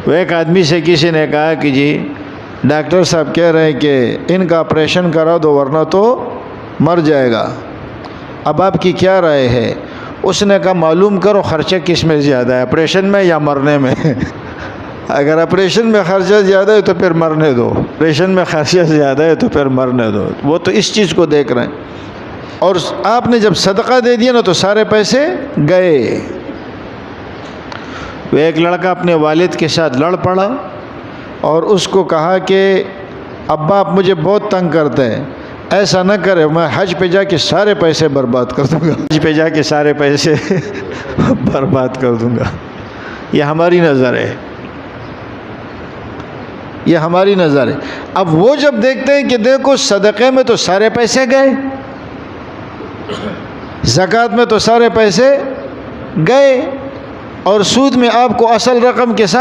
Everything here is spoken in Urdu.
وہ ایک آدمی سے کسی نے کہا کہ جی ڈاکٹر صاحب کہہ رہے ہیں کہ ان کا آپریشن کرا دو ورنہ تو مر جائے گا، اب آپ کی کیا رائے ہے؟ اس نے کہا معلوم کرو خرچہ کس میں زیادہ ہے، آپریشن میں یا مرنے میں؟ اگر آپریشن میں خرچہ زیادہ ہے تو پھر مرنے دو، آپریشن میں خرچہ زیادہ ہے تو پھر مرنے دو۔ وہ تو اس چیز کو دیکھ رہے ہیں۔ اور آپ نے جب صدقہ دے دیا نا تو سارے پیسے گئے۔ وہ ایک لڑکا اپنے والد کے ساتھ لڑ پڑا اور اس کو کہا کہ ابا آپ مجھے بہت تنگ کرتے ہیں، ایسا نہ کرے، میں حج پہ جا کے سارے پیسے برباد کر دوں گا، حج پہ جا کے سارے پیسے برباد کر دوں گا۔ یہ ہماری نظر ہے، یہ ہماری نظر ہے۔ اب وہ جب دیکھتے ہیں کہ دیکھو صدقے میں تو سارے پیسے گئے، زکوٰۃ میں تو سارے پیسے گئے، اور سود میں آپ کو اصل رقم کے ساتھ